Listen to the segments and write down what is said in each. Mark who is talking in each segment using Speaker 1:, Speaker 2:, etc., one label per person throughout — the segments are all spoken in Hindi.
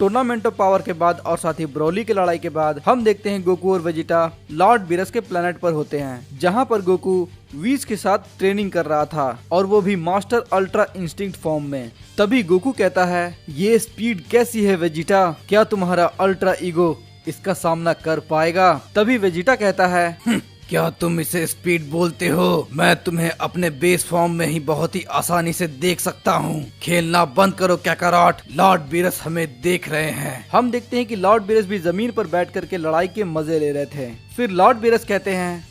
Speaker 1: टूर्नामेंट ऑफ पावर के बाद और साथ ही ब्रोली की लड़ाई के बाद हम देखते हैं गोकू और वेजिटा लॉर्ड बीरस के प्लेनेट पर होते हैं, जहां पर गोकू व्हीज के साथ ट्रेनिंग कर रहा था और वो भी मास्टर अल्ट्रा इंस्टिंक्ट फॉर्म में। तभी गोकू कहता है, ये स्पीड कैसी है वेजिटा, क्या तुम्हारा अल्ट्रा ईगो इसका सामना कर पाएगा? तभी वेजिटा कहता है, क्या तुम इसे स्पीड बोलते हो? मैं तुम्हें अपने बेस फॉर्म में ही बहुत ही आसानी से देख सकता हूँ। खेलना बंद करो काकारोट, लॉर्ड बीरस हमें देख रहे हैं। हम देखते हैं कि लॉर्ड बीरस भी जमीन पर बैठ करके लड़ाई के मजे ले रहे थे। फिर लॉर्ड बीरस कहते हैं,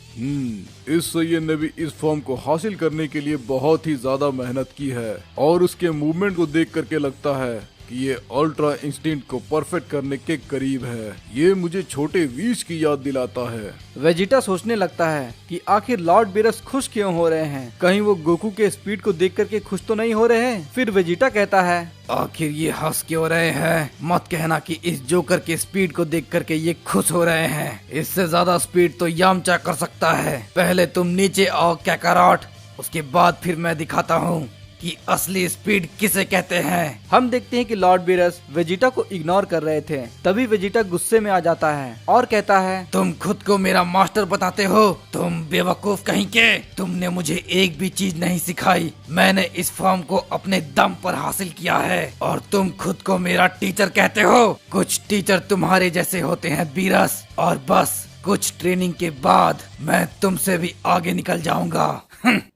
Speaker 2: इस सैयद ने भी इस फॉर्म को हासिल करने के लिए बहुत ही ज्यादा मेहनत की है और उसके मूवमेंट को देख करके लगता है कि ये अल्ट्रा इंस्टिंक्ट को परफेक्ट करने के करीब है। ये मुझे छोटे वीज की याद दिलाता है।
Speaker 1: वेजिटा सोचने लगता है कि आखिर लॉर्ड बीरस खुश क्यों हो रहे हैं, कहीं वो गोकू के स्पीड को देख करके खुश तो नहीं हो रहे हैं। फिर वेजिटा कहता है, आखिर ये हंस क्यों रहे हैं? मत कहना कि इस जोकर के स्पीड को देख करके ये खुश हो रहे हैं। इससे ज्यादा स्पीड तो यामचा कर सकता है। पहले तुम नीचे आओ काकारोट, उसके बाद फिर मैं दिखाता हूँ कि असली स्पीड किसे कहते हैं। हम देखते हैं कि लॉर्ड बीरस वेजिटा को इग्नोर कर रहे थे। तभी वेजिटा गुस्से में आ जाता है और कहता है, तुम खुद को मेरा मास्टर बताते हो? तुम बेवकूफ कहीं के, तुमने मुझे एक भी चीज नहीं सिखाई। मैंने इस फॉर्म को अपने दम पर हासिल किया है और तुम खुद को मेरा टीचर कहते हो? कुछ टीचर तुम्हारे जैसे होते हैं बीरस, और बस कुछ ट्रेनिंग के बाद मैं तुमसे भी आगे निकल जाऊंगा।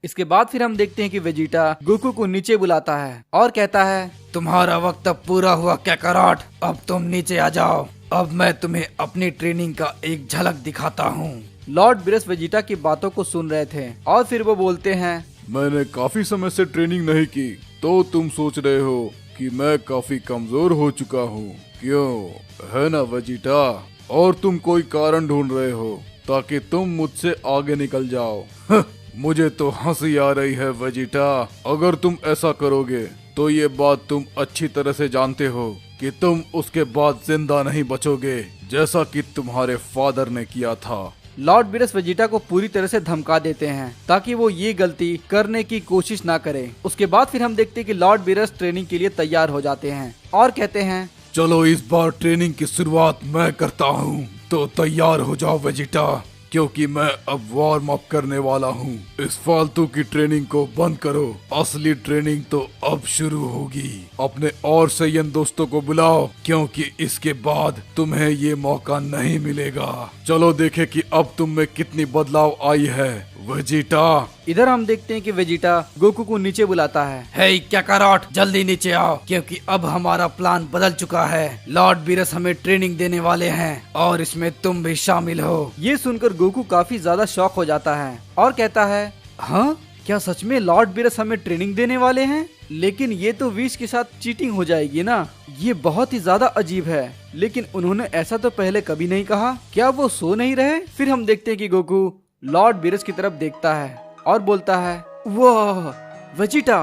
Speaker 1: इसके बाद फिर हम देखते हैं कि वेजिटा गोकू को नीचे बुलाता है और कहता है, तुम्हारा वक्त अब पूरा हुआ काकारोट, अब तुम नीचे आ जाओ। अब मैं तुम्हें अपनी ट्रेनिंग का एक झलक दिखाता हूँ। लॉर्ड बीरस वेजिटा की बातों को सुन रहे थे और फिर वो बोलते हैं,
Speaker 2: मैंने काफी समय से ट्रेनिंग नहीं की, तो तुम सोच रहे हो कि मैं काफी कमजोर हो चुका हूँ, क्यों है ना वेजिटा? और तुम कोई कारण ढूंढ रहे हो ताकि तुम मुझसे आगे निकल जाओ। मुझे तो हंसी आ रही है वेजिटा। अगर तुम ऐसा करोगे तो ये बात तुम अच्छी तरह से जानते हो कि तुम उसके बाद जिंदा नहीं बचोगे, जैसा कि तुम्हारे फादर ने किया था।
Speaker 1: लॉर्ड बीरस वेजिटा को पूरी तरह से धमका देते हैं ताकि वो ये गलती करने की कोशिश ना करे। उसके बाद फिर हम देखते हैं कि लॉर्ड बीरस ट्रेनिंग के लिए तैयार हो जाते हैं और कहते हैं,
Speaker 2: चलो इस बार ट्रेनिंग की शुरुआत मैं करता हूँ, तो तैयार हो जाओ वेजिटा, क्योंकि मैं अब वार्म अप करने वाला हूँ। इस फालतू की ट्रेनिंग को बंद करो, असली ट्रेनिंग तो अब शुरू होगी। अपने और सैयन दोस्तों को बुलाओ, क्योंकि इसके बाद तुम्हें ये मौका नहीं मिलेगा। चलो देखें कि अब तुम में कितनी बदलाव आई है वेजिटा।
Speaker 1: इधर हम देखते हैं कि वेजिटा गोकू को नीचे बुलाता है। हे काकारोट, जल्दी नीचे आओ, क्योंकि अब हमारा प्लान बदल चुका है। लॉर्ड बीरस हमें ट्रेनिंग देने वाले हैं और इसमें तुम भी शामिल हो। ये सुनकर गोकू काफी ज्यादा शॉक हो जाता है और कहता है, हाँ क्या सच में लॉर्ड बीरस हमें ट्रेनिंग देने वाले हैं? लेकिन ये तो विश के साथ चीटिंग हो जाएगी ना। ये बहुत ही ज्यादा अजीब है, लेकिन उन्होंने ऐसा तो पहले कभी नहीं कहा। क्या वो सो नहीं रहे? फिर हम देखते हैं कि गोकू लॉर्ड बीरस की तरफ देखता है और बोलता है, वाह वेजिटा,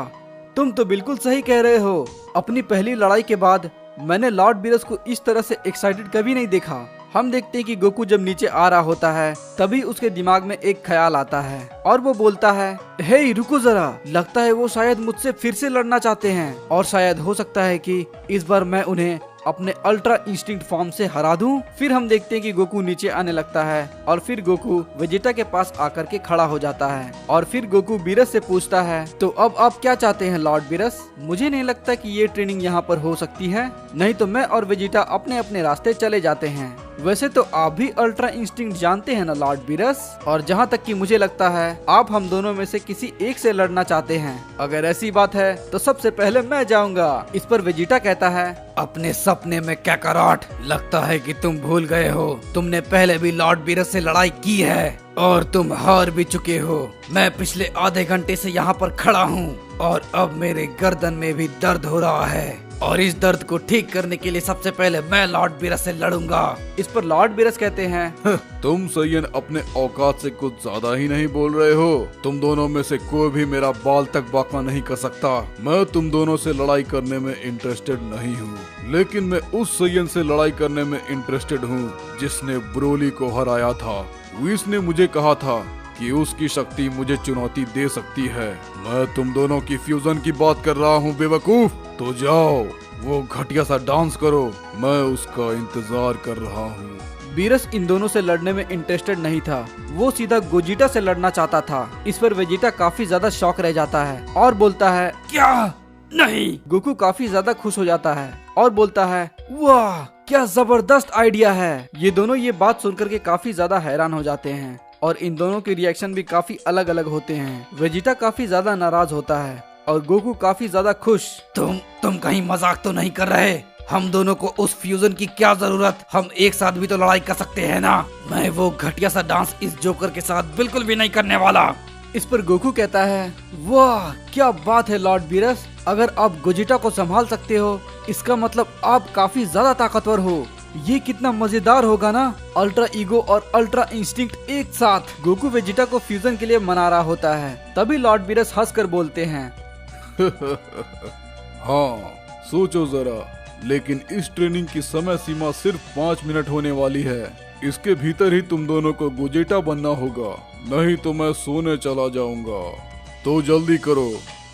Speaker 1: तुम तो बिल्कुल सही कह रहे हो। अपनी पहली लड़ाई के बाद मैंने लॉर्ड बीरस को इस तरह से एक्साइटेड कभी नहीं देखा। हम देखते हैं कि गोकू जब नीचे आ रहा होता है तभी उसके दिमाग में एक ख्याल आता है और वो बोलता है, हे रुको जरा, लगता है वो शायद मुझसे फिर से लड़ना चाहते हैं और शायद हो सकता है कि इस बार मैं उन्हें अपने अल्ट्रा इंस्टिंक्ट फॉर्म से हरा दूं। फिर हम देखते हैं कि गोकू नीचे आने लगता है और फिर गोकू वेजिटा के पास आकर के खड़ा हो जाता है और फिर गोकू बीरस से पूछता है, तो अब आप क्या चाहते हैं लॉर्ड बीरस? मुझे नहीं लगता कि ये ट्रेनिंग यहाँ पर हो सकती है, नहीं तो मैं और वेजिटा अपने अपने रास्ते चले जाते हैं। वैसे तो आप भी अल्ट्रा इंस्टिंक्ट जानते हैं ना लॉर्ड बीरस, और जहाँ तक कि मुझे लगता है आप हम दोनों में से किसी एक से लड़ना चाहते हैं। अगर ऐसी बात है तो सबसे पहले मैं जाऊंगा। इस पर वेजिटा कहता है, अपने सपने में काकारोट, लगता है कि तुम भूल गए हो, तुमने पहले भी लॉर्ड बीरस से लड़ाई की है और तुम हार भी चुके हो। मैं पिछले आधे घंटे से यहाँ पर खड़ा हूँ और अब मेरे गर्दन में भी दर्द हो रहा है और इस दर्द को ठीक करने के लिए सबसे पहले मैं लॉर्ड बीरस से लड़ूंगा। इस पर लॉर्ड बीरस कहते हैं,
Speaker 2: तुम सैयन अपने औकात से कुछ ज्यादा ही नहीं बोल रहे हो। तुम दोनों में से कोई भी मेरा बाल तक बाका नहीं कर सकता। मैं तुम दोनों से लड़ाई करने में इंटरेस्टेड नहीं हूँ, लेकिन मैं उस सैयन से लड़ाई करने में इंटरेस्टेड हूँ जिसने ब्रोली को हराया था। विश ने मुझे कहा था कि उसकी शक्ति मुझे चुनौती दे सकती है। मैं तुम दोनों की फ्यूजन की बात कर रहा हूँ बेवकूफ। तो जाओ वो घटिया सा डांस करो, मैं उसका इंतजार कर रहा हूँ।
Speaker 1: बीरस इन दोनों से लड़ने में इंटरेस्टेड नहीं था, वो सीधा गोजिटा से लड़ना चाहता था। इस पर वेजिटा काफी ज्यादा शॉक रह जाता है और बोलता है क्या नहीं। गोकू काफी ज्यादा खुश हो जाता है और बोलता है वाह क्या जबरदस्त आइडिया है। ये दोनों ये बात सुनकर के काफी ज्यादा हैरान हो जाते हैं और इन दोनों के रिएक्शन भी काफी अलग अलग होते हैं। वेजिटा काफी ज्यादा नाराज होता है और गोकू काफी ज्यादा खुश। तुम कहीं मजाक तो नहीं कर रहे? हम दोनों को उस फ्यूजन की क्या जरूरत, हम एक साथ भी तो लड़ाई कर सकते हैं ना। मैं वो घटिया सा डांस इस जोकर के साथ बिल्कुल भी नहीं करने वाला। इस पर गोकू कहता है वाह क्या बात है लॉर्ड बीरस, अगर आप गोजिटा को संभाल सकते हो इसका मतलब आप काफी ज्यादा ताकतवर हो। ये कितना मजेदार होगा ना, अल्ट्रा ईगो और अल्ट्रा इंस्टिंक्ट एक साथ। गोकू वेजिटा को फ्यूजन के लिए मना रहा होता है, तभी लॉर्ड बीरस हंसकर बोलते हैं
Speaker 2: हाँ सोचो जरा, लेकिन इस ट्रेनिंग की समय सीमा सिर्फ 5 मिनट होने वाली है। इसके भीतर ही तुम दोनों को गोजेटा बनना होगा, नहीं तो मैं सोने चला जाऊंगा। तो जल्दी करो,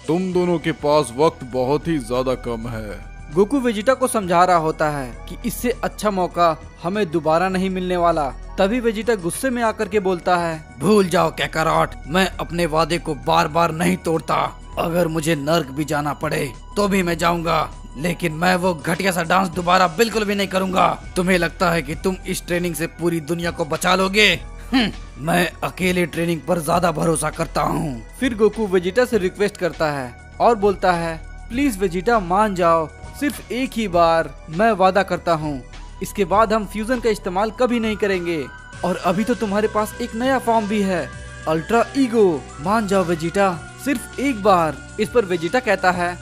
Speaker 2: तुम दोनों के पास वक्त बहुत ही ज्यादा कम है।
Speaker 1: गोकू वेजिटा को समझा रहा होता है कि इससे अच्छा मौका हमें दोबारा नहीं मिलने वाला। तभी वेजिटा गुस्से में आकर के बोलता है भूल जाओ कैकारॉट, मैं अपने वादे को बार बार नहीं तोड़ता। अगर मुझे नर्क भी जाना पड़े तो भी मैं जाऊंगा, लेकिन मैं वो घटिया सा डांस दोबारा बिल्कुल भी नहीं करूंगा। तुम्हें लगता है कि तुम इस ट्रेनिंग से पूरी दुनिया को बचा लोगे? मैं अकेले ट्रेनिंग पर ज्यादा भरोसा करता हूँ। फिर गोकू वेजिटा से रिक्वेस्ट करता है और बोलता है प्लीज वेजिटा मान जाओ, सिर्फ एक ही बार, मैं वादा करता हूँ इसके बाद हम फ्यूजन का इस्तेमाल कभी नहीं करेंगे। और अभी तो तुम्हारे पास एक नया फॉर्म भी है, अल्ट्रा ईगो। मान जाओ वेजिटा, सिर्फ एक बार। इस पर वेजिटा कहता है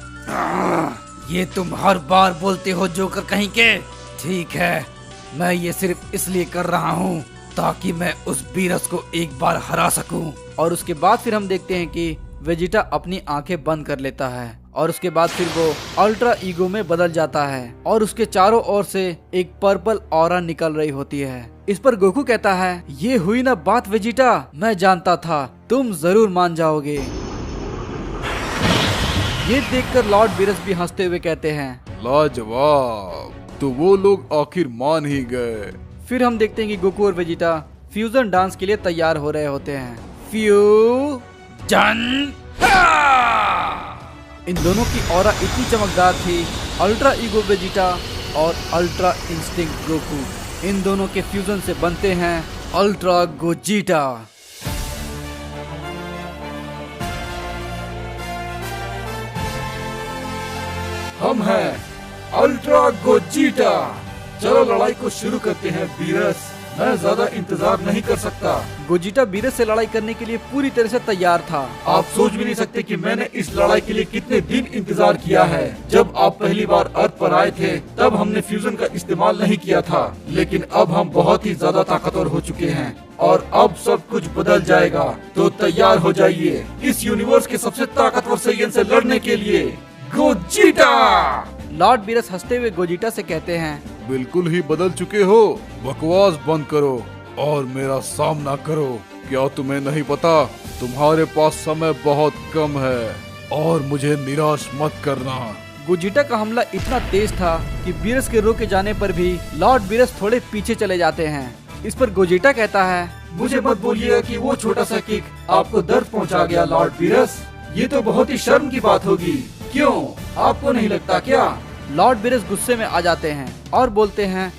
Speaker 1: ये तुम हर बार बोलते हो जोकर कहीं के। ठीक है, मैं ये सिर्फ इसलिए कर रहा हूँ ताकि मैं उस बीरस को एक बार हरा सकूं। और उसके बाद फिर हम देखते हैं कि वेजिटा अपनी आंखें बंद कर लेता है और उसके बाद फिर वो अल्ट्रा ईगो में बदल जाता है और उसके चारों ओर से एक पर्पल ऑरा निकल रही होती है। इस पर गोकू कहता है ये हुई ना बात वेजिटा, मैं जानता था तुम जरूर मान जाओगे। ये देखकर लॉर्ड बीरस भी हंसते हुए कहते हैं
Speaker 2: लाजवाब, तो वो लोग आखिर मान ही गए।
Speaker 1: फिर हम देखते हैं कि गोकू और वेजिटा फ्यूजन डांस के लिए तैयार हो रहे होते हैं। फ्यूजन। इन दोनों की ऑरा इतनी चमकदार थी, अल्ट्रा ईगो वेजिटा और अल्ट्रा इंस्टिंक्ट गोकू, इन दोनों के फ्यूजन से बनते हैं अल्ट्रा गोजिटा।
Speaker 2: हम हैं अल्ट्रा गोजिटा। चलो लड़ाई को शुरू करते हैं बीरस, मैं ज्यादा इंतजार नहीं कर सकता।
Speaker 1: गोजिटा बीरस से लड़ाई करने के लिए पूरी तरह से तैयार था।
Speaker 2: आप सोच भी नहीं सकते कि मैंने इस लड़ाई के लिए कितने दिन इंतजार किया है। जब आप पहली बार अर्थ पर आए थे तब हमने फ्यूजन का इस्तेमाल नहीं किया था, लेकिन अब हम बहुत ही ज्यादा ताकतवर हो चुके हैं और अब सब कुछ बदल जाएगा। तो तैयार हो जाइए इस यूनिवर्स के सबसे ताकतवर सेयन से लड़ने के लिए। गोजिटा।
Speaker 1: लॉर्ड बीरस हंसते हुए गोजिटा से कहते हैं
Speaker 2: बिल्कुल ही बदल चुके हो, बकवास बंद करो और मेरा सामना करो। क्या तुम्हें नहीं पता तुम्हारे पास समय बहुत कम है और मुझे निराश मत करना।
Speaker 1: गोजिटा का हमला इतना तेज था कि बीरस के रोके जाने पर भी लॉर्ड बीरस थोड़े पीछे चले जाते हैं। इस पर गोजिटा कहता है
Speaker 2: मुझे मत बोलिएगा कि वो छोटा सा किक आपको दर्द पहुंचा गया लॉर्ड बीरस, ये तो बहुत ही शर्म की बात होगी। क्यों, आपको नहीं लगता क्या?
Speaker 1: लॉर्ड बीरस गुस्से में आ जाते हैं और बोलते हैं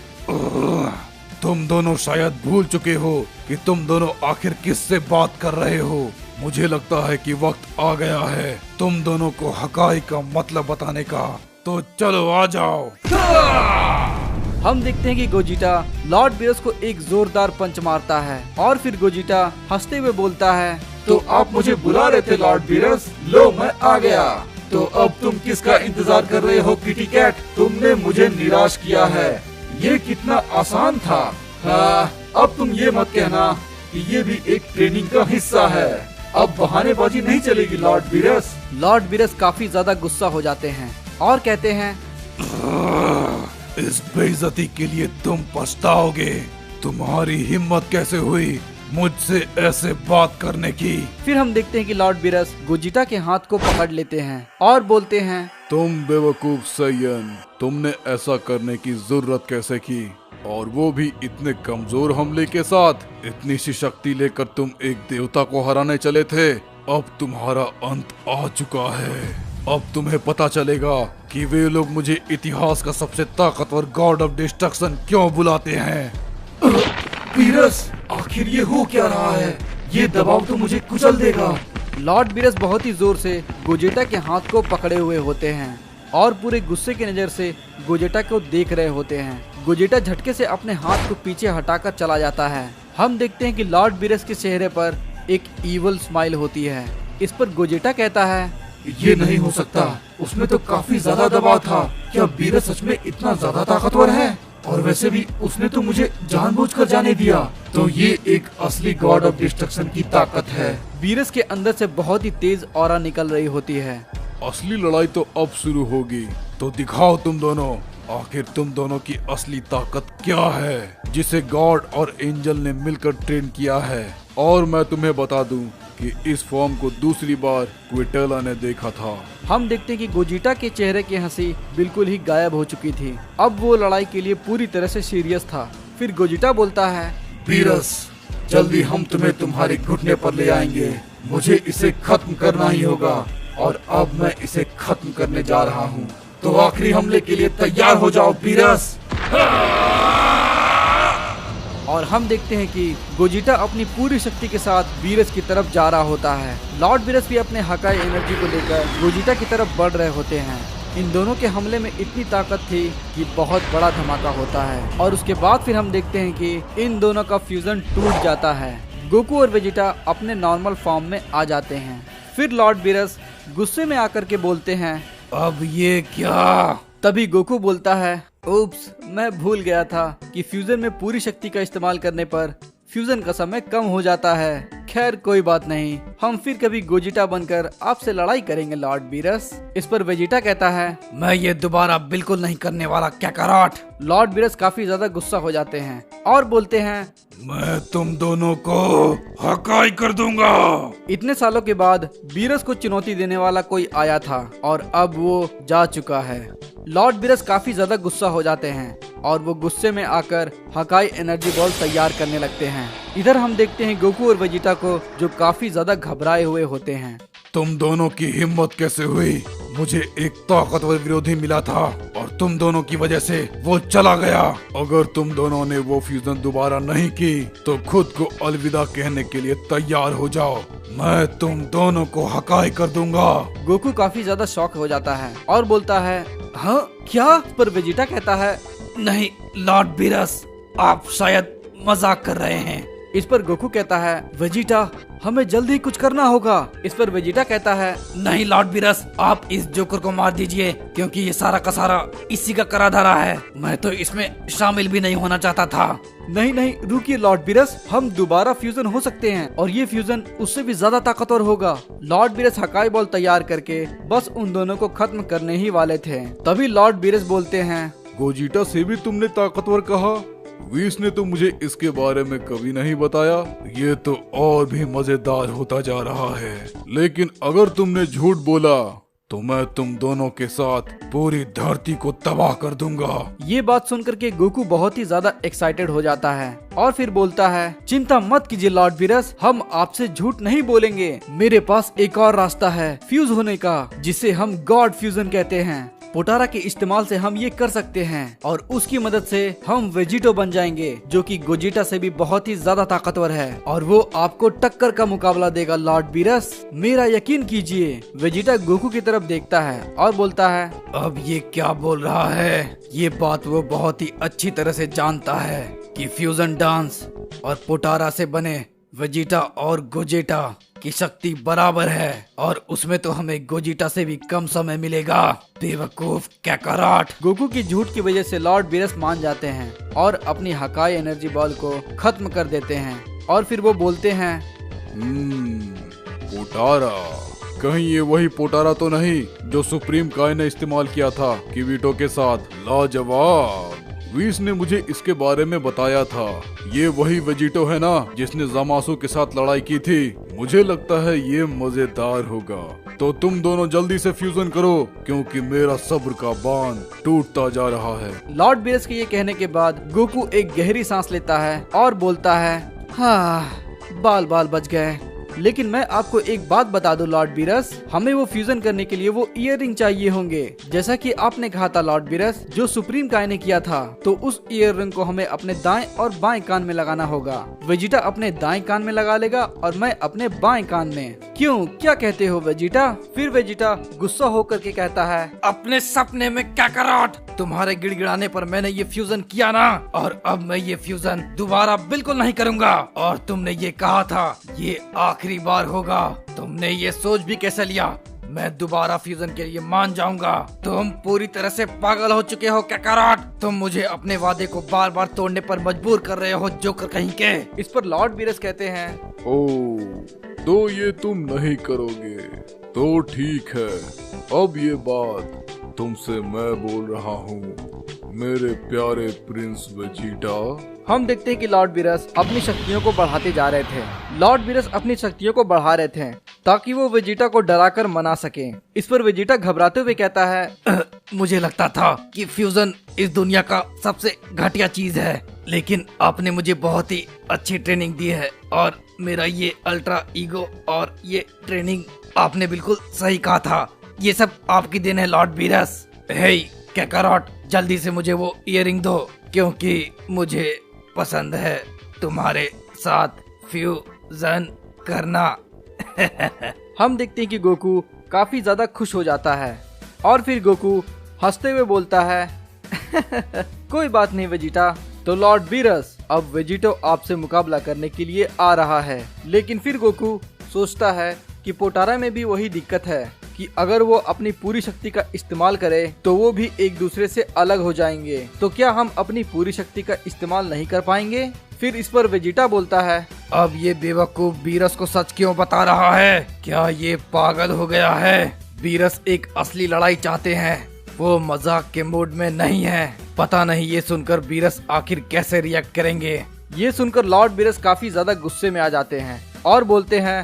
Speaker 2: तुम दोनों शायद भूल चुके हो कि तुम दोनों आखिर किससे बात कर रहे हो। मुझे लगता है कि वक्त आ गया है तुम दोनों को हकाई का मतलब बताने का, तो चलो आ जाओ।
Speaker 1: हम देखते हैं कि गोजिटा लॉर्ड बीरस को एक जोरदार पंच मारता है और फिर गोजिटा हंसते हुए बोलता है
Speaker 2: तो आप मुझे बुला रहे थे लॉर्ड बीरस, लो मैं आ गया। तो अब तुम किसका इंतजार कर रहे हो किटी कैट? तुमने मुझे निराश किया है, ये कितना आसान था। हाँ, अब तुम ये मत कहना कि ये भी एक ट्रेनिंग का हिस्सा है। अब बहानेबाजी नहीं चलेगी लॉर्ड बीरस।
Speaker 1: लॉर्ड बीरस काफी ज्यादा गुस्सा हो जाते हैं और कहते हैं
Speaker 2: इस बेइज्जती के लिए तुम पछताओगे। तुम्हारी हिम्मत कैसे हुई मुझसे ऐसे बात करने की?
Speaker 1: फिर हम देखते हैं कि लॉर्ड बीरस गोजिटा के हाथ को पकड़ लेते हैं और बोलते हैं,
Speaker 2: तुम बेवकूफ सैयन, तुमने ऐसा करने की जरूरत कैसे की? और वो भी इतने कमजोर हमले के साथ। इतनी सी शक्ति लेकर तुम एक देवता को हराने चले थे। अब तुम्हारा अंत आ चुका है। अब तुम्हें पता चलेगा कि वे लोग मुझे इतिहास का सबसे ताकतवर गॉड ऑफ डिस्ट्रक्शन क्यों बुलाते हैं।
Speaker 1: बीरस, आखिर ये हो क्या रहा है? ये दबाव तो मुझे कुचल देगा। लॉर्ड बीरस बहुत ही जोर से गोजेटा के हाथ को पकड़े हुए होते हैं और पूरे गुस्से की नजर से गोजेटा को देख रहे होते हैं। गोजेटा झटके से अपने हाथ को पीछे हटाकर चला जाता है। हम देखते हैं कि लॉर्ड बीरस के चेहरे पर एक ईवल स्माइल होती है। इस पर गोजेटा कहता है,
Speaker 3: ये नहीं हो सकता, उसमें तो काफी ज्यादा दबाव था। क्या बीरस सच में इतना ज्यादा ताकतवर है? और वैसे भी उसने तो मुझे जानबूझकर जाने दिया। तो ये एक असली गॉड ऑफ डिस्ट्रक्शन की ताकत है।
Speaker 1: बीरस के अंदर से बहुत ही तेज ऑरा निकल रही होती है।
Speaker 2: असली लड़ाई तो अब शुरू होगी, तो दिखाओ तुम दोनों, आखिर तुम दोनों की असली ताकत क्या है, जिसे गॉड और एंजल ने मिलकर ट्रेन किया है। और मैं तुम्हें बता दूं कि इस फॉर्म को दूसरी बार क्विटेला ने देखा था।
Speaker 1: हम देखते हैं कि गोजिटा के चेहरे की हंसी बिल्कुल ही गायब हो चुकी थी। अब वो लड़ाई के लिए पूरी तरह से सीरियस था। फिर गोजिटा बोलता है,
Speaker 3: बीरस, जल्दी हम तुम्हें तुम्हारे घुटने पर ले आएंगे। मुझे इसे खत्म करना ही होगा और अब मैं इसे खत्म करने जा रहा हूँ। तो आखिरी हमले के लिए तैयार हो जाओ बीरस।
Speaker 1: और हम देखते हैं कि गोजिटा अपनी पूरी शक्ति के साथ बीरस की तरफ जा रहा होता है। लॉर्ड बीरस भी अपने हकाई एनर्जी को लेकर गोजिटा की तरफ बढ़ रहे होते हैं। इन दोनों के हमले में इतनी ताकत थी कि बहुत बड़ा धमाका होता है। और उसके बाद फिर हम देखते हैं कि इन दोनों का फ्यूजन टूट जाता है। गोकू और वेजिटा अपने नॉर्मल फॉर्म में आ जाते हैं। फिर लॉर्ड बीरस गुस्से में आकर के बोलते हैं,
Speaker 2: अब ये क्या?
Speaker 1: तभी गोकू बोलता है, उप्स, मैं भूल गया था कि फ्यूजन में पूरी शक्ति का इस्तेमाल करने पर फ्यूजन का समय कम हो जाता है। खैर कोई बात नहीं, हम फिर कभी गोजिटा बनकर आपसे लड़ाई करेंगे लॉर्ड बीरस। इस पर वेजिटा कहता है,
Speaker 2: मैं ये दोबारा बिल्कुल नहीं करने वाला कैकाराट।
Speaker 1: लॉर्ड बीरस काफी ज्यादा गुस्सा हो जाते हैं और बोलते हैं,
Speaker 2: मैं तुम दोनों को हकाई कर दूंगा।
Speaker 1: इतने सालों के बाद बीरस को चुनौती देने वाला कोई आया था और अब वो जा चुका है। लॉर्ड बीरस काफी ज्यादा गुस्सा हो जाते हैं और वो गुस्से में आकर हकाई एनर्जी बॉल तैयार करने लगते हैं। इधर हम देखते हैं गोकू और वेजिटा को, जो काफी ज्यादा घबराए हुए होते हैं।
Speaker 2: तुम दोनों की हिम्मत कैसे हुई? मुझे एक ताकतवर विरोधी मिला था और तुम दोनों की वजह से वो चला गया। अगर तुम दोनों ने वो फ्यूजन दोबारा नहीं की तो खुद को अलविदा कहने के लिए तैयार हो जाओ। मैं तुम दोनों को हकाई कर दूंगा।
Speaker 1: गोकू काफी ज्यादा शॉक हो जाता है और बोलता है, हाँ क्या? पर वेजिटा कहता है,
Speaker 2: नहीं लॉर्ड बीरस, आप शायद मजाक कर रहे हैं।
Speaker 1: इस पर गोकू कहता है, वेजिटा, हमें जल्दी कुछ करना होगा। इस पर वेजिटा कहता है,
Speaker 2: नहीं लॉर्ड बीरस, आप इस जोकर को मार दीजिए, क्योंकि ये सारा का सारा इसी का करा धरा है। मैं तो इसमें शामिल भी नहीं होना चाहता था।
Speaker 1: नहीं नहीं, रुकिए लॉर्ड बीरस, हम दोबारा फ्यूजन हो सकते हैं और ये फ्यूजन उससे भी ज्यादा ताकतवर होगा। लॉर्ड बीरस हकाई बॉल तैयार करके बस उन दोनों को खत्म करने ही वाले थे। तभी लॉर्ड बीरस बोलते हैं,
Speaker 2: गोजिटा से भी तुमने ताकतवर कहा? वीस ने तो मुझे इसके बारे में कभी नहीं बताया। ये तो और भी मजेदार होता जा रहा है। लेकिन अगर तुमने झूठ बोला तो मैं तुम दोनों के साथ पूरी धरती को तबाह कर दूंगा।
Speaker 1: ये बात सुनकर के गोकू बहुत ही ज्यादा एक्साइटेड हो जाता है और फिर बोलता है, चिंता मत कीजिए लॉर्ड बीरस, हम आपसे झूठ नहीं बोलेंगे। मेरे पास एक और रास्ता है फ्यूज होने का, जिसे हम गॉड फ्यूजन कहते हैं। पोटारा के इस्तेमाल से हम ये कर सकते हैं और उसकी मदद से हम वेजिटो बन जाएंगे, जो कि गोजिटा से भी बहुत ही ज्यादा ताकतवर है और वो आपको टक्कर का मुकाबला देगा लॉर्ड बीरस, मेरा यकीन कीजिए। वेजिटा गोकू की तरफ देखता है और बोलता है,
Speaker 2: अब ये क्या बोल रहा है? ये बात वो बहुत ही अच्छी तरह से जानता है कि फ्यूजन डांस और पोटारा से बने वेजिटा और गोजेटा की शक्ति बराबर है और उसमें तो हमें गोजिटा से भी कम समय मिलेगा। बेवकूफ कैकाराट।
Speaker 1: गोकू की झूठ की वजह से लॉर्ड बीरस मान जाते हैं और अपनी हकाई एनर्जी बॉल को खत्म कर देते हैं और फिर वो बोलते हैं,
Speaker 2: पोटारा, कहीं ये वही पोटारा तो नहीं जो सुप्रीम काय ने इस्तेमाल किया था किवीटो के साथ? लाजवाब, वीस ने मुझे इसके बारे में बताया था। ये वही वेजिटो है ना जिसने ज़मासु के साथ लड़ाई की थी। मुझे लगता है ये मजेदार होगा। तो तुम दोनों जल्दी से फ्यूजन करो क्योंकि मेरा सब्र का बांध टूटता जा रहा है।
Speaker 1: लॉर्ड बीरस के ये कहने के बाद गोकू एक गहरी सांस लेता है और बोलता है, हाँ, बाल बाल बच गए। लेकिन मैं आपको एक बात बता दूं लॉर्ड बीरस, हमें वो फ्यूजन करने के लिए वो ईयररिंग चाहिए होंगे। जैसा कि आपने कहा था लॉर्ड बीरस, जो सुप्रीम काय ने किया था, तो उस ईयररिंग को हमें अपने दाएं और बाएं कान में लगाना होगा। वेजिटा अपने दाएं कान में लगा लेगा और मैं अपने बाएं कान में। क्यों, क्या कहते हो वेजिटा? फिर वेजिटा गुस्सा होकर के कहता है,
Speaker 4: अपने सपने में काकारोट, तुम्हारे गिड़गिड़ाने पर मैंने ये फ्यूजन किया ना, और अब मैं ये फ्यूजन दोबारा बिल्कुल नहीं करूंगा। और तुमने ये कहा था ये आखिरी बार होगा, तुमने ये सोच भी कैसे लिया मैं दोबारा फ्यूजन के लिए मान जाऊंगा? तुम पूरी तरह से पागल हो चुके हो काकारोट। तुम मुझे अपने वादे को बार बार तोड़ने पर मजबूर कर रहे हो जोकर कहीं के।
Speaker 1: इस पर लॉर्ड बीरस कहते हैं,
Speaker 2: ओह, तो ये तुम नहीं करोगे तो ठीक है। अब ये बात तुमसे मैं बोल रहा हूँ, मेरे प्यारे प्रिंस वेजिटा।
Speaker 1: हम देखते हैं कि लॉर्ड बीरस अपनी शक्तियों को बढ़ाते जा रहे थे। लॉर्ड बीरस अपनी शक्तियों को बढ़ा रहे थे ताकि वो वेजिटा को डराकर मना सके। इस पर वेजिटा घबराते हुए कहता है,
Speaker 4: मुझे लगता था कि फ्यूजन इस दुनिया का सबसे घटिया चीज है, लेकिन आपने मुझे बहुत ही अच्छी ट्रेनिंग दी है और मेरा ये अल्ट्रा ईगो और ये ट्रेनिंग, आपने बिल्कुल सही कहा था। ये सब आपकी देन है लॉर्ड बीरस। हे काकारोट, जल्दी से मुझे वो इयरिंग दो क्योंकि मुझे पसंद है तुम्हारे साथ फ्यूजन करना।
Speaker 1: हम देखते हैं कि गोकू काफी ज्यादा खुश हो जाता है और फिर गोकू हंसते हुए बोलता है, कोई बात नहीं वेजिटा। तो लॉर्ड बीरस, अब वेजिटो आपसे मुकाबला करने के लिए आ रहा है। लेकिन फिर गोकू सोचता है कि पोटारा में भी वही दिक्कत है कि अगर वो अपनी पूरी शक्ति का इस्तेमाल करे तो वो भी एक दूसरे से अलग हो जाएंगे। तो क्या हम अपनी पूरी शक्ति का इस्तेमाल नहीं कर पाएंगे? फिर इस पर वेजिटा बोलता है,
Speaker 4: अब ये बेवकूफ बीरस को सच क्यों बता रहा है? क्या ये पागल हो गया है? बीरस एक असली लड़ाई चाहते हैं, वो मजाक के मूड में नहीं है। पता नहीं ये सुनकर बीरस आखिर कैसे रिएक्ट करेंगे।
Speaker 1: ये सुनकर लॉर्ड बीरस काफी ज्यादा गुस्से में आ जाते हैं और बोलते हैं,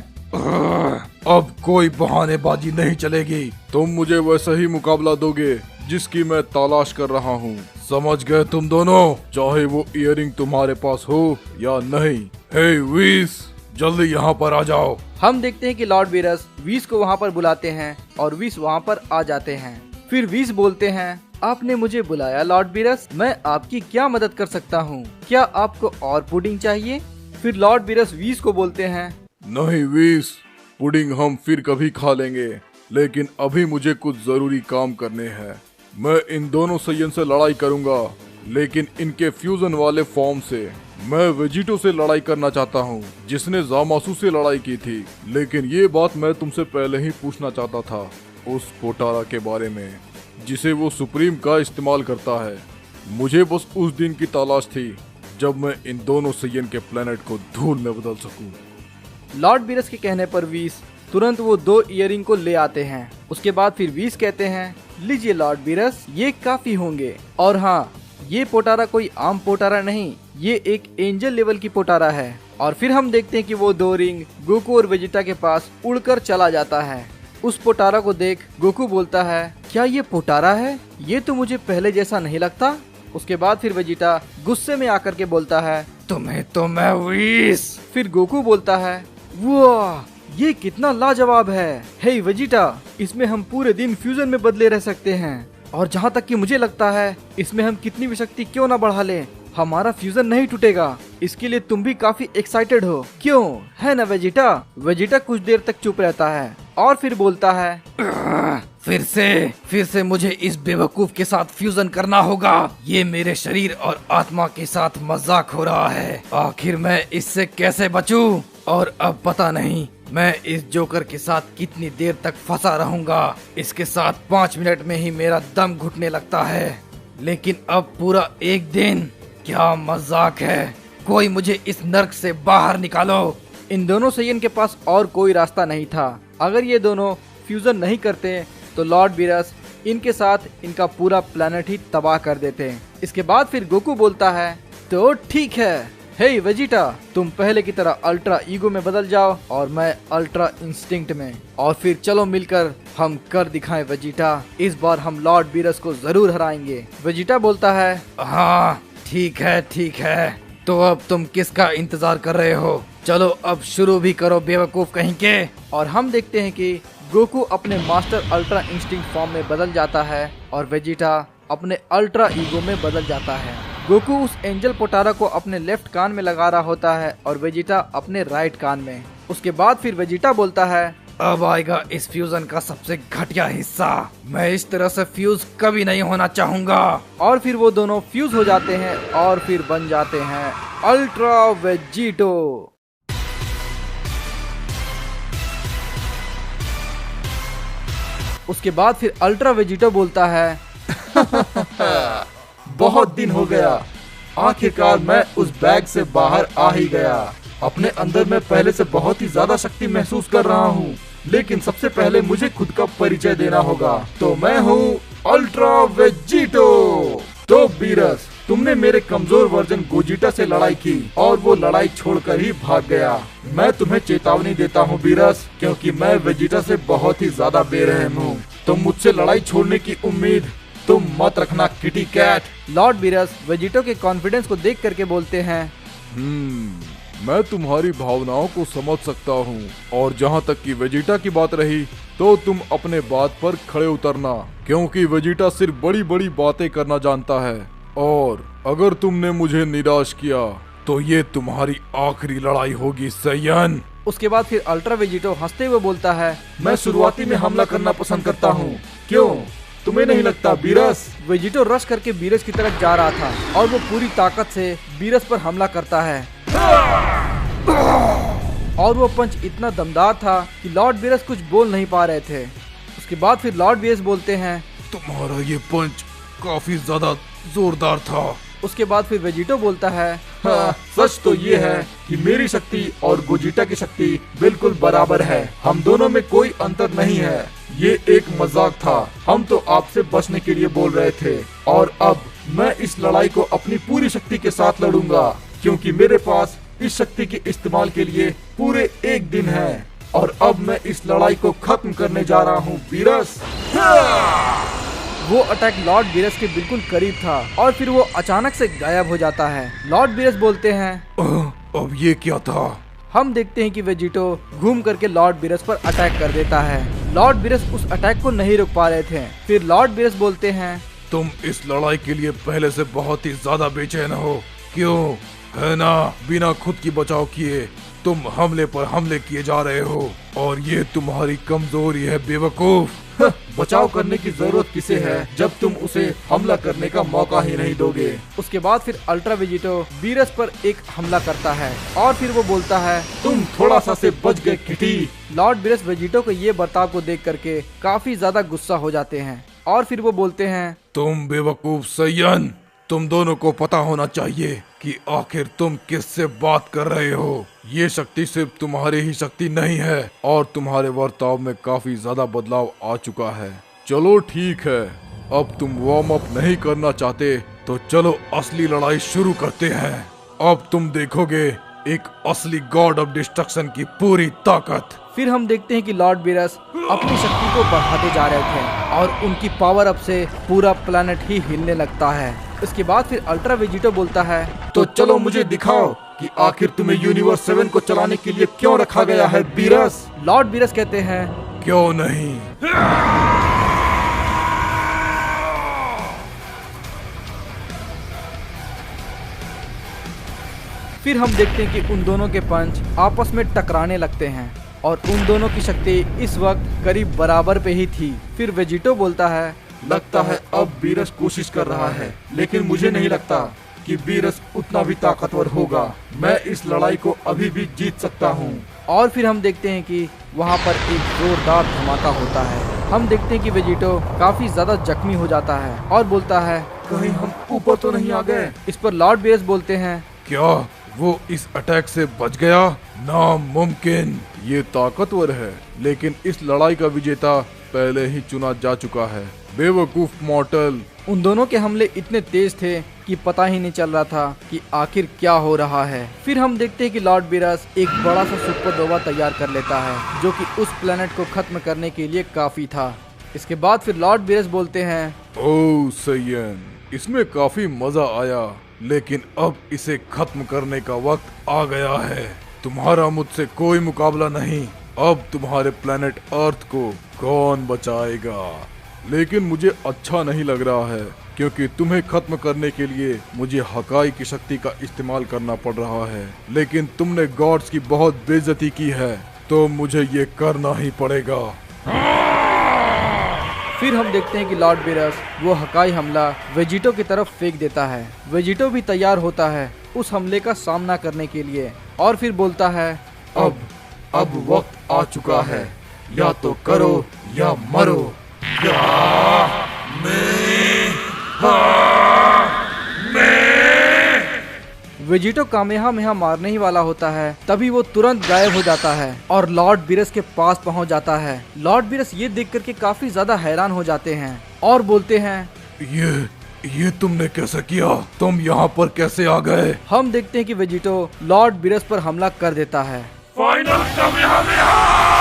Speaker 2: अब कोई बहानेबाजी नहीं चलेगी। तुम मुझे वैसा ही मुकाबला दोगे जिसकी मैं तलाश कर रहा हूँ। समझ गए तुम दोनों, चाहे वो इयरिंग तुम्हारे पास हो या नहीं। हे वीस, जल्दी यहाँ पर आ जाओ।
Speaker 1: हम देखते हैं कि लॉर्ड बीरस वीस को वहाँ पर बुलाते हैं और वीस वहाँ पर आ जाते हैं। फिर वीस बोलते हैं, आपने मुझे बुलाया लॉर्ड बीरस, मैं आपकी क्या मदद कर सकता हूँ? क्या आपको और पुडिंग चाहिए? फिर लॉर्ड बीरस वीस को बोलते हैं,
Speaker 2: नहीं वीस, पुडिंग हम फिर कभी खा लेंगे, लेकिन अभी मुझे कुछ जरूरी काम करने हैं। मैं इन दोनों सैयन से लड़ाई करूंगा, लेकिन इनके फ्यूजन वाले फॉर्म से। मैं वेजिटो से लड़ाई करना चाहता हूं, जिसने ज़ामासु से लड़ाई की थी। लेकिन ये बात मैं तुमसे पहले ही पूछना चाहता था, उस पोटारा के बारे में जिसे वो सुप्रीम का इस्तेमाल करता है। मुझे बस उस दिन की तलाश थी जब मैं इन दोनों सैयन के प्लेनेट को धूल में बदल सकूं।
Speaker 1: लॉर्ड बीरस के कहने पर वीस तुरंत वो दो इयरिंग को ले आते हैं। उसके बाद फिर वीस कहते हैं, लीजिए लॉर्ड बीरस, ये काफी होंगे। और हाँ, ये पोटारा कोई आम पोटारा नहीं, ये एक एंजल लेवल की पोटारा है। और फिर हम देखते हैं कि वो दो रिंग गोकू और वेजिटा के पास उड़कर चला जाता है। उस पोटारा को देख गोकू बोलता है, क्या ये पोटारा है? ये तो मुझे पहले जैसा नहीं लगता। उसके बाद फिर वेजिटा गुस्से में आकर के बोलता है,
Speaker 4: तुम्हें तो मैं वीस।
Speaker 1: फिर गोकू बोलता है, वाह, ये कितना लाजवाब है। हे वेजिटा, इसमें हम पूरे दिन फ्यूजन में बदले रह सकते हैं। और जहाँ तक कि मुझे लगता है, इसमें हम कितनी भी शक्ति क्यों ना बढ़ा लें, हमारा फ्यूजन नहीं टूटेगा। इसके लिए तुम भी काफी एक्साइटेड हो, क्यों है ना वेजिटा? वेजिटा कुछ देर तक चुप रहता है और फिर बोलता है,
Speaker 4: फिर से मुझे इस बेवकूफ के साथ फ्यूजन करना होगा। ये मेरे शरीर और आत्मा के साथ मजाक हो रहा है। आखिर मैं इससे कैसे बचूं? और अब पता नहीं मैं इस जोकर के साथ कितनी देर तक फंसा रहूंगा। इसके साथ 5 मिनट में ही मेरा दम घुटने लगता है, लेकिन अब पूरा एक दिन, क्या मजाक है। कोई मुझे इस नर्क से बाहर निकालो।
Speaker 1: इन दोनों सैयन के पास और कोई रास्ता नहीं था। अगर ये दोनों फ्यूजन नहीं करते तो लॉर्ड बीरस इनके साथ इनका पूरा प्लेनेट ही तबाह कर देते हैं। इसके बाद फिर गोकू बोलता है, तो ठीक है, हे वेजिटा, तुम पहले की तरह अल्ट्रा ईगो में बदल जाओ और मैं अल्ट्रा इंस्टिंक्ट में, और फिर चलो मिलकर हम कर दिखाएं वेजिटा। इस बार हम लॉर्ड बीरस को जरूर हराएंगे। वेजिटा बोलता है,
Speaker 4: हाँ ठीक है, तो अब तुम किसका इंतजार कर रहे हो? चलो अब शुरू भी करो बेवकूफ कहीं के।
Speaker 1: और हम देखते हैं कि गोकू अपने मास्टर अल्ट्रा इंस्टिंक्ट फॉर्म में बदल जाता है और वेजिटा अपने अल्ट्रा ईगो में बदल जाता है। गोकू उस एंजल पोटारा को अपने लेफ्ट कान में लगा रहा होता है और वेजिटा अपने राइट कान में। उसके बाद फिर वेजिटा बोलता है,
Speaker 4: अब आएगा इस फ्यूजन का सबसे घटिया हिस्सा। मैं इस तरह से फ्यूज कभी नहीं होना चाहूंगा।
Speaker 1: और फिर वो दोनों फ्यूज हो जाते हैं और फिर बन जाते हैं अल्ट्रा वेजिटो। उसके बाद फिर अल्ट्रा वेजिटो बोलता है,
Speaker 3: बहुत दिन हो गया, आखिरकार मैं उस बैग से बाहर आ ही गया। अपने अंदर मैं पहले से बहुत ही ज्यादा शक्ति महसूस कर रहा हूँ, लेकिन सबसे पहले मुझे खुद का परिचय देना होगा। तो मैं हूँ अल्ट्रा वेजिटो। तो बीरस, तुमने मेरे कमजोर वर्जन गोजिटा से लड़ाई की और वो लड़ाई छोड़कर ही भाग गया। मैं तुम्हें चेतावनी देता हूँ बीरस, क्योंकि मैं वेजिटा से बहुत ही ज्यादा बेरहम हूँ। तो मुझसे लड़ाई छोड़ने की उम्मीद तुम मत रखना kitty cat.
Speaker 1: Lord Beerus Vegito के कॉन्फिडेंस को देख करके बोलते हैं,
Speaker 2: मैं तुम्हारी भावनाओं को समझ सकता हूँ, और जहाँ तक कि वेजिटा की बात रही तो तुम अपने बात पर खड़े उतरना, क्योंकि वेजिटा सिर्फ बड़ी बड़ी बातें करना जानता है, और अगर तुमने मुझे निराश किया तो ये तुम्हारी आखिरी लड़ाई होगी सैयन।
Speaker 1: उसके बाद फिर अल्ट्रा वेजिटो हंसते हुए बोलता है,
Speaker 3: मैं शुरुआती में हमला करना पसंद करता हूँ, क्यों तुम्हें नहीं लगता बीरस?
Speaker 1: वेजिटो रश करके बीरस की तरफ जा रहा था और वो पूरी ताकत से बीरस पर हमला करता है और वो पंच इतना दमदार था कि लॉर्ड बीरस कुछ बोल नहीं पा रहे थे। उसके बाद फिर लॉर्ड बीरस बोलते हैं,
Speaker 2: तुम्हारा ये पंच काफी ज्यादा जोरदार था।
Speaker 1: उसके बाद फिर वेजिटो बोलता है,
Speaker 3: हाँ, सच तो ये है कि मेरी शक्ति और गोजिटा की शक्ति बिल्कुल बराबर है। हम दोनों में कोई अंतर नहीं है। ये एक मजाक था। हम तो आपसे बचने के लिए बोल रहे थे, और अब मैं इस लड़ाई को अपनी पूरी शक्ति के साथ लड़ूंगा, क्योंकि मेरे पास इस शक्ति के इस्तेमाल के लिए पूरे 1 दिन है। और अब मैं इस लड़ाई को खत्म करने जा रहा हूँ बीरस।
Speaker 1: वो अटैक लॉर्ड बीरस के बिल्कुल करीब था और फिर वो अचानक से गायब हो जाता है। लॉर्ड बीरस बोलते हैं,
Speaker 2: अब ये क्या था?
Speaker 1: हम देखते हैं कि वेजिटो घूम करके लॉर्ड बीरस पर अटैक कर देता है। लॉर्ड बीरस उस अटैक को नहीं रोक पा रहे थे। फिर लॉर्ड बीरस बोलते हैं,
Speaker 2: तुम इस लड़ाई के लिए पहले से बहुत ही ज्यादा बेचैन हो, क्यों है ना? बिना खुद की बचाव किए तुम हमले पर हमले किए जा रहे हो, और ये तुम्हारी कमजोरी है बेवकूफ।
Speaker 3: बचाव करने की जरूरत किसे है जब तुम उसे हमला करने का मौका ही नहीं दोगे।
Speaker 1: उसके बाद फिर अल्ट्रा वेजिटो बीरस पर एक हमला करता है और फिर वो बोलता है,
Speaker 3: तुम थोड़ा सा से बच गए किटी।
Speaker 1: लॉर्ड बीरस वेजिटो के ये बर्ताव को देख करके काफी ज्यादा गुस्सा हो जाते हैं और फिर वो बोलते हैं,
Speaker 2: तुम बेवकूफ सैयन, तुम दोनों को पता होना चाहिए कि आखिर तुम किससे बात कर रहे हो। ये शक्ति सिर्फ तुम्हारी ही शक्ति नहीं है, और तुम्हारे बर्ताव में काफी ज्यादा बदलाव आ चुका है। चलो ठीक है, अब तुम वार्म अप नहीं करना चाहते तो चलो असली लड़ाई शुरू करते हैं। अब तुम देखोगे एक असली गॉड ऑफ डिस्ट्रक्शन की पूरी ताकत।
Speaker 1: फिर हम देखते हैं कि लॉर्ड बीरस अपनी शक्ति को बढ़ाते जा रहे थे और उनकी पावर अप से पूरा प्लेनेट ही हिलने लगता है। इसके बाद फिर अल्ट्रा वेजिटो बोलता है,
Speaker 3: तो चलो मुझे दिखाओ कि आखिर तुम्हें यूनिवर्स 7 को चलाने के लिए क्यों रखा गया है बीरस।
Speaker 1: लॉर्ड बीरस कहते हैं,
Speaker 2: क्यों नहीं।
Speaker 1: फिर हम देखते हैं कि उन दोनों के पंच आपस में टकराने लगते हैं और उन दोनों की शक्ति इस वक्त करीब बराबर पे ही थी। फिर वेजिटो बोलता है,
Speaker 3: लगता है अब बीरस कोशिश कर रहा है, लेकिन मुझे नहीं लगता कि बीरस उतना भी ताकतवर होगा। मैं इस लड़ाई को अभी भी जीत सकता हूँ।
Speaker 1: और फिर हम देखते हैं कि वहाँ पर एक जोरदार धमाका होता है। हम देखते हैं कि वेजिटो काफी ज्यादा जख्मी हो जाता है और बोलता है,
Speaker 3: कहीं हम ऊपर तो नहीं आ गए।
Speaker 1: इस पर लॉर्ड बीरस बोलते हैं,
Speaker 2: क्या वो इस अटैक से बच गया? नामुमकिन। ये ताकतवर है, लेकिन इस लड़ाई का विजेता पहले ही चुना जा चुका है। बेवकूफ मॉर्टल।
Speaker 1: उन दोनों के हमले इतने तेज थे कि पता ही नहीं चल रहा था कि आखिर क्या हो रहा है। फिर हम देखते हैं कि लॉर्ड बीरस एक बड़ा सा सुपरनोवा तैयार कर लेता है, जो कि उस प्लेनेट को खत्म करने के लिए काफी था। इसके बाद फिर लॉर्ड बीरस बोलते हैं,
Speaker 2: ओह सैयन, इसमें काफी मजा आया, लेकिन अब इसे खत्म करने का वक्त आ गया है। तुम्हारा मुझसे कोई मुकाबला नहीं। अब तुम्हारे प्लेनेट अर्थ को कौन बचाएगा? लेकिन मुझे अच्छा नहीं लग रहा है, क्योंकि तुम्हें खत्म करने के लिए मुझे हकाई की शक्ति का इस्तेमाल करना पड़ रहा है। लेकिन तुमने गॉड्स की बहुत बेइज्जती की है, तो मुझे ये करना ही पड़ेगा।
Speaker 1: फिर हम देखते हैं कि लॉर्ड बीरस वो हकाई हमला वेजिटो की तरफ फेंक देता है। वेजिटो भी तैयार होता है उस हमले का सामना करने के लिए, और फिर बोलता है,
Speaker 3: अब वक्त आ चुका है, या तो करो या मरो।
Speaker 1: वेजिटो कामेहामेहा मारने ही वाला होता है, तभी वो तुरंत गायब हो जाता है और लॉर्ड बीरस के पास पहुंच जाता है। लॉर्ड बीरस ये देख करके काफी ज्यादा हैरान हो जाते हैं और बोलते हैं,
Speaker 2: ये तुमने कैसे किया? तुम यहाँ पर कैसे आ गए?
Speaker 1: हम देखते हैं कि वेजिटो लॉर्ड बीरस पर हमला कर देता है।
Speaker 2: Final Kamehameha!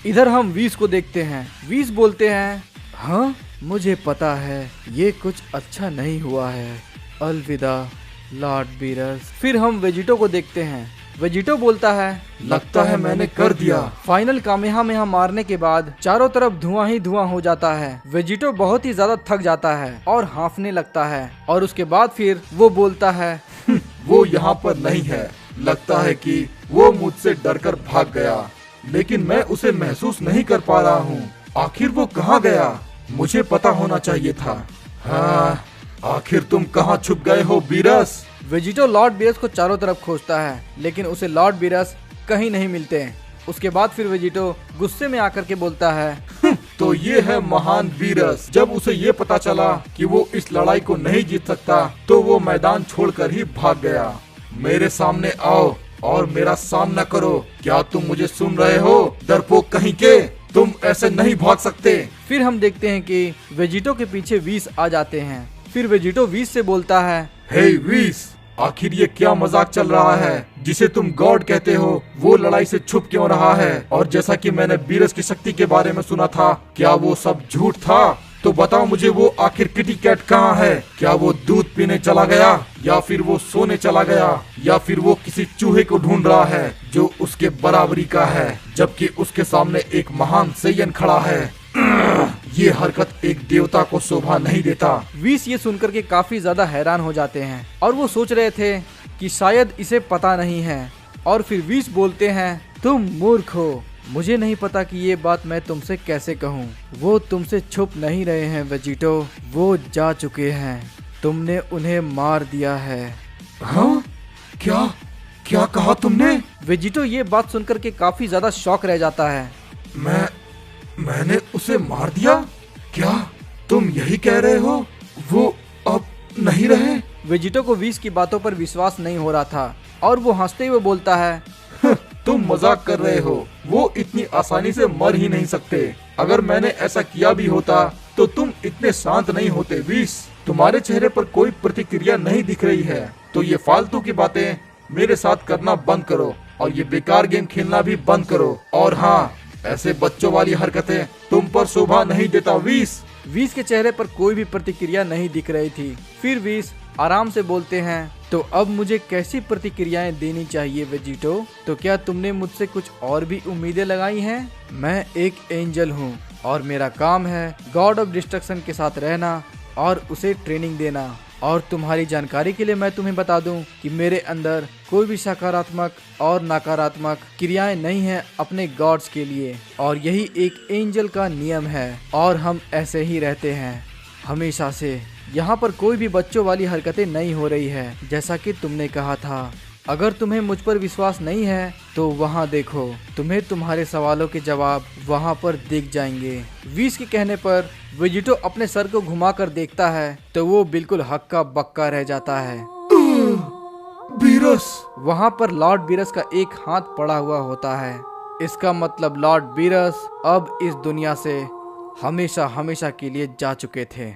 Speaker 1: इधर हम वीस को देखते हैं। वीस बोलते हैं, हाँ मुझे पता है ये कुछ अच्छा नहीं हुआ है, अलविदा लॉर्ड बीरस। फिर हम वेजिटो को देखते हैं। वेजिटो बोलता है,
Speaker 3: लगता है मैंने कर दिया।
Speaker 1: फाइनल कामेहामेहा मारने के बाद चारों तरफ धुआं ही धुआं हो जाता है। वेजिटो बहुत ही ज्यादा थक जाता है और हांफने लगता है, और उसके बाद फिर वो बोलता है,
Speaker 3: वो यहाँ पर नहीं है। लगता है कि वो मुझसे डरकर भाग गया, लेकिन मैं उसे महसूस नहीं कर पा रहा हूँ। आखिर वो कहाँ गया? मुझे पता होना चाहिए था। हाँ, आखिर तुम कहाँ छुप गए हो बीरस?
Speaker 1: वेजिटो लॉर्ड बीरस को चारों तरफ खोजता है, लेकिन उसे लॉर्ड बीरस कहीं नहीं मिलते। उसके बाद फिर वेजिटो गुस्से में आकर के बोलता है,
Speaker 3: तो ये है महान बीरस। जब उसे ये पता चला कि वो इस लड़ाई को नहीं जीत सकता, तो वो मैदान छोड़कर ही भाग गया। मेरे सामने आओ और मेरा सामना करो। क्या तुम मुझे सुन रहे हो? डरपोक कहीं के, तुम ऐसे नहीं भाग सकते।
Speaker 1: फिर हम देखते हैं कि वेजिटो के पीछे वीस आ जाते हैं। फिर वेजिटो वीस से बोलता है,
Speaker 3: हे वीस, आखिर ये क्या मजाक चल रहा है? जिसे तुम गॉड कहते हो, वो लड़ाई से छुप क्यों रहा है? और जैसा कि मैंने बीरस की शक्ति के बारे में सुना था, क्या वो सब झूठ था? तो बताओ मुझे, वो आखिर किटी कैट कहाँ है? क्या वो दूध पीने चला गया, या फिर वो सोने चला गया, या फिर वो किसी चूहे को ढूंढ रहा है जो उसके बराबरी का है, जबकि उसके सामने एक महान सैयन खड़ा है? ये हरकत एक देवता को शोभा नहीं देता।
Speaker 1: वीस ये सुनकर के काफी ज्यादा हैरान हो जाते हैं और वो सोच रहे थे कि शायद इसे पता नहीं है। और फिर वीस बोलते हैं, तुम मूर्ख हो, मुझे नहीं पता कि ये बात मैं तुमसे कैसे कहूँ। वो तुमसे छुप नहीं रहे हैं वेजिटो, वो जा चुके हैं, तुमने उन्हें मार दिया है।
Speaker 3: हाँ? क्या कहा तुमने?
Speaker 1: वेजिटो ये बात सुनकर के काफी ज्यादा शॉक रह जाता है।
Speaker 3: मैंने उसे मार दिया? क्या तुम यही कह रहे हो? वो अब नहीं रहे?
Speaker 1: वेजिटो को वीस की बातों पर विश्वास नहीं हो रहा था और वो हंसते हुए बोलता है,
Speaker 3: तुम मजाक कर रहे हो, वो इतनी आसानी से मर ही नहीं सकते। अगर मैंने ऐसा किया भी होता तो तुम इतने शांत नहीं होते वीस। तुम्हारे चेहरे पर कोई प्रतिक्रिया नहीं दिख रही है, तो ये फालतू की बातें मेरे साथ करना बंद करो और ये बेकार गेम खेलना भी बंद करो। और हाँ, ऐसे बच्चों वाली हरकतें तुम पर शोभा नहीं देता वीस।
Speaker 1: वीस के चेहरे पर कोई भी प्रतिक्रिया नहीं दिख रही थी। फिर वीस आराम से बोलते हैं, तो अब मुझे कैसी प्रतिक्रियाएं देनी चाहिए वेजिटो? तो क्या तुमने मुझसे कुछ और भी उम्मीदें लगाई हैं? मैं एक एंजल हूँ और मेरा काम है गॉड ऑफ डिस्ट्रक्शन के साथ रहना और उसे ट्रेनिंग देना। और तुम्हारी जानकारी के लिए मैं तुम्हें बता दूं कि मेरे अंदर कोई भी सकारात्मक और नकारात्मक क्रियाएं नहीं है अपने गॉड्स के लिए, और यही एक एंजल का नियम है और हम ऐसे ही रहते हैं हमेशा से। यहाँ पर कोई भी बच्चों वाली हरकतें नहीं हो रही है जैसा कि तुमने कहा था। अगर तुम्हें मुझ पर विश्वास नहीं है तो वहाँ देखो, तुम्हें तुम्हारे सवालों के जवाब वहाँ पर दिख जाएंगे। विश के कहने पर वेजिटो अपने सर को घुमाकर देखता है तो वो बिल्कुल हक्का बक्का रह जाता है।
Speaker 3: बीरस!
Speaker 1: वहाँ पर लॉर्ड बीरस का एक हाथ पड़ा हुआ होता है। इसका मतलब लॉर्ड बीरस अब इस दुनिया से हमेशा हमेशा के लिए जा चुके थे।